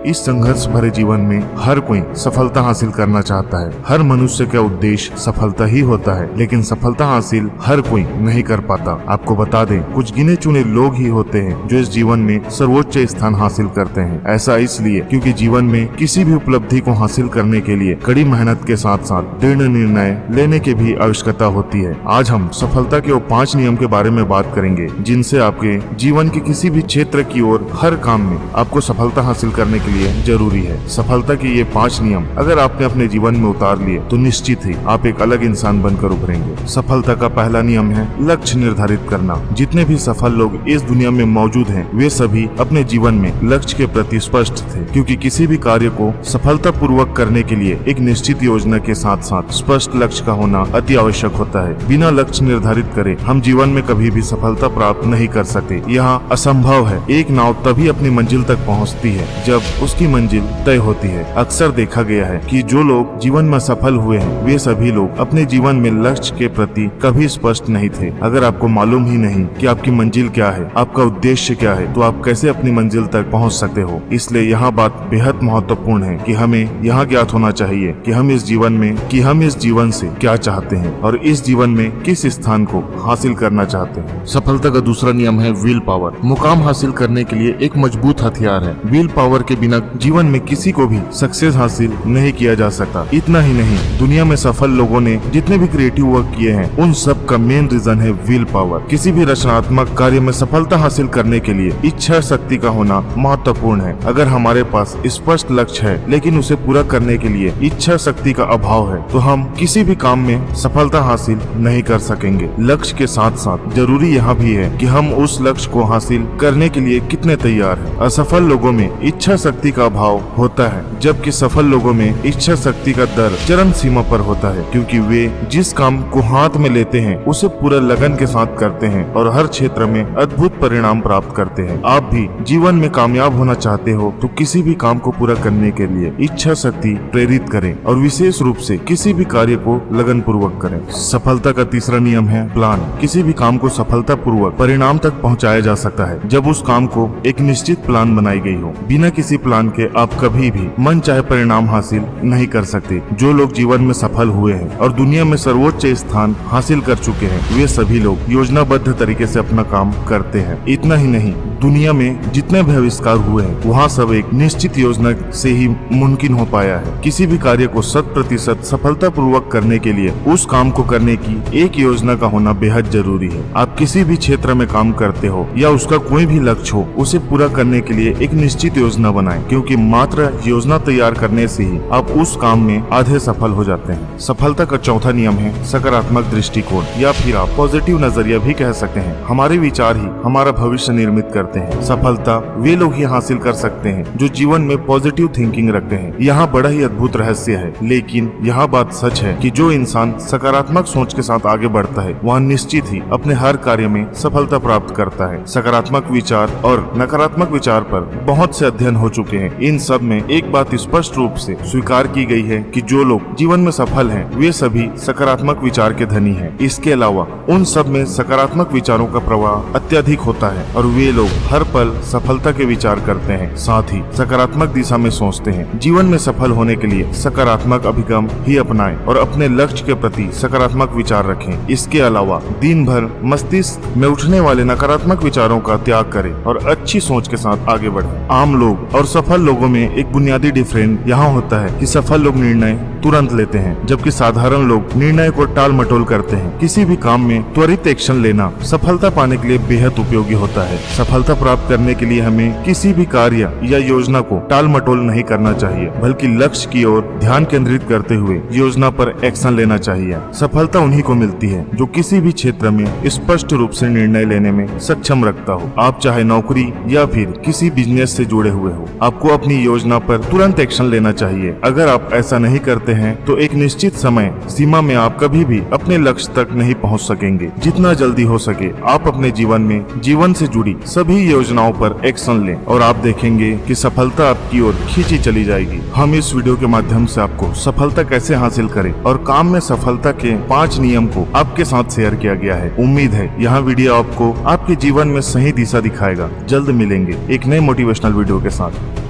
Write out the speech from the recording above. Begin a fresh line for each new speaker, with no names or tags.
इस संघर्ष भरे जीवन में हर कोई सफलता हासिल करना चाहता है। हर मनुष्य का उद्देश्य सफलता ही होता है, लेकिन सफलता हासिल हर कोई नहीं कर पाता। आपको बता दें, कुछ गिने चुने लोग ही होते हैं जो इस जीवन में सर्वोच्च स्थान हासिल करते हैं। ऐसा इसलिए क्योंकि जीवन में किसी भी उपलब्धि को हासिल करने के लिए कड़ी मेहनत के साथ साथ दृढ़ निर्णय लेने की भी आवश्यकता होती है। आज हम सफलता के वो 5 नियम के बारे में बात करेंगे जिनसे आपके जीवन के किसी भी क्षेत्र की ओर हर काम में आपको सफलता हासिल करने के लिए जरूरी है। सफलता के ये 5 नियम अगर आपने अपने जीवन में उतार लिए तो निश्चित ही आप एक अलग इंसान बनकर उभरेंगे। सफलता का पहला नियम है लक्ष्य निर्धारित करना। जितने भी सफल लोग इस दुनिया में मौजूद हैं, वे सभी अपने जीवन में लक्ष्य के प्रति स्पष्ट थे, क्योंकि किसी भी कार्य को सफलता पूर्वक करने के लिए एक निश्चित योजना के साथ साथ स्पष्ट लक्ष्य का होना अति आवश्यक होता है। बिना लक्ष्य निर्धारित करे हम जीवन में कभी भी सफलता प्राप्त नहीं कर सकते। यह असंभव है। एक नाव तभी अपनी मंजिल तक पहुंचती है जब उसकी मंजिल तय होती है। अक्सर देखा गया है कि जो लोग जीवन में सफल हुए हैं, वे सभी लोग अपने जीवन में लक्ष्य के प्रति कभी स्पष्ट नहीं थे। अगर आपको मालूम ही नहीं कि आपकी मंजिल क्या है, आपका उद्देश्य क्या है, तो आप कैसे अपनी मंजिल तक पहुंच सकते हो। इसलिए यहाँ बात बेहद महत्वपूर्ण है कि हमें यहाँ ज्ञात होना चाहिए कि हम इस जीवन से क्या चाहते हैं और इस जीवन में किस स्थान को हासिल करना चाहते हैं। सफलता का दूसरा नियम है विल पावर। मुकाम हासिल करने के लिए एक मजबूत हथियार है। विल पावर के बिना जीवन में किसी को भी सक्सेस हासिल नहीं किया जा सकता। इतना ही नहीं, दुनिया में सफल लोगों ने जितने भी क्रिएटिव वर्क किए हैं, उन सब का मेन रीजन है विल पावर। किसी भी रचनात्मक कार्य में सफलता हासिल करने के लिए इच्छा शक्ति का होना महत्वपूर्ण है। अगर हमारे पास स्पष्ट लक्ष्य है लेकिन उसे पूरा करने के लिए इच्छा शक्ति का अभाव है, तो हम किसी भी काम में सफलता हासिल नहीं कर सकेंगे। लक्ष्य के साथ साथ जरूरी यह भी है कि हम उस लक्ष्य को हासिल करने के लिए कितने तैयार हैं। असफल लोगों में इच्छा शक्ति का अभाव होता है, जबकि सफल लोगों में इच्छा शक्ति का दर चरम सीमा पर होता है, क्योंकि वे जिस काम को हाथ में लेते हैं उसे पूरा लगन के साथ करते हैं और हर क्षेत्र में अद्भुत परिणाम प्राप्त करते हैं। आप भी जीवन में कामयाब होना चाहते हो तो किसी भी काम को पूरा करने के लिए इच्छा शक्ति प्रेरित करें और विशेष रूप से किसी भी कार्य को लगन पूर्वक करें। सफलता का तीसरा नियम है प्लान। किसी भी काम को सफलता पूर्वक परिणाम तक पहुंचाया जा सकता है जब उस काम को एक निश्चित प्लान बनाई गई हो। बिना किसी प्लान के आप कभी भी मन चाहे परिणाम हासिल नहीं कर सकते। जो लोग जीवन में सफल हुए हैं और दुनिया में सर्वोच्च स्थान हासिल कर चुके हैं, वे सभी लोग योजनाबद्ध तरीके से अपना काम करते हैं। इतना ही नहीं, दुनिया में जितने भी आविष्कार हुए हैं, वहाँ सब एक निश्चित योजना से ही मुमकिन हो पाया है। किसी भी कार्य को 100% सफलता पूर्वक करने के लिए उस काम को करने की एक योजना का होना बेहद जरूरी है। आप किसी भी क्षेत्र में काम करते हो या उसका कोई भी लक्ष्य हो, उसे पूरा करने के लिए एक निश्चित योजना बनाएं, क्योंकि मात्र योजना तैयार करने से ही आप उस काम में आधे सफल हो जाते हैं। सफलता का चौथा नियम है सकारात्मक दृष्टिकोण, या फिर आप पॉजिटिव नजरिया भी कह सकते हैं। हमारे विचार ही हमारा भविष्य निर्मित करते हैं। सफलता वे लोग ही हासिल कर सकते हैं जो जीवन में पॉजिटिव थिंकिंग रखते हैं। यहाँ बड़ा ही अद्भुत रहस्य है, लेकिन यह बात सच है कि जो इंसान सकारात्मक सोच के साथ आगे बढ़ता है, वह निश्चित ही अपने हर कार्य में सफलता प्राप्त करता है। सकारात्मक विचार और नकारात्मक विचार पर बहुत से अध्ययन हो चुके हैं। इन सब में एक बात स्पष्ट रूप से स्वीकार की गई है कि जो लोग जीवन में सफल हैं, वे सभी सकारात्मक विचार के धनी हैं। इसके अलावा उन सब में सकारात्मक विचारों का प्रवाह अत्यधिक होता है और वे लोग हर पल सफलता के विचार करते हैं, साथ ही सकारात्मक दिशा में सोचते हैं। जीवन में सफल होने के लिए सकारात्मक अभिगम ही अपनाएं और अपने लक्ष्य के प्रति सकारात्मक विचार रखें। इसके अलावा दिन भर मस्तिष्क में उठने वाले नकारात्मक विचारों का त्याग करें और अच्छी सोच के साथ आगे बढ़ें। आम लोग और सफल लोगों में एक बुनियादी डिफरेंस यहाँ होता है कि सफल लोग निर्णय तुरंत लेते हैं, जबकि साधारण लोग निर्णय को टाल मटोल करते हैं। किसी भी काम में त्वरित एक्शन लेना सफलता पाने के लिए बेहद उपयोगी होता है। सफलता प्राप्त करने के लिए हमें किसी भी कार्य या योजना को टाल मटोल नहीं करना चाहिए, बल्कि लक्ष्य की ओर ध्यान केंद्रित करते हुए योजना पर एक्शन लेना चाहिए। सफलता उन्हीं को मिलती है जो किसी भी क्षेत्र में स्पष्ट रूप से निर्णय लेने में सक्षम रखता हो। आप चाहे नौकरी या फिर किसी बिजनेस से जुड़े हुए हो, आपको अपनी योजना पर तुरंत एक्शन लेना चाहिए। अगर आप ऐसा नहीं करते हैं तो एक निश्चित समय सीमा में आप कभी भी अपने लक्ष्य तक नहीं पहुंच सकेंगे। जितना जल्दी हो सके आप अपने जीवन से जुड़ी सभी योजनाओं पर एक्शन लें और आप देखेंगे कि सफलता आपकी ओर खींची चली जाएगी। हम इस वीडियो के माध्यम से आपको सफलता कैसे हासिल करें और काम में सफलता के 5 नियम को आपके साथ शेयर किया गया है। उम्मीद है यह वीडियो आपको आपके जीवन में सही दिशा दिखाएगा। जल्द मिलेंगे एक नए मोटिवेशनल वीडियो के साथ।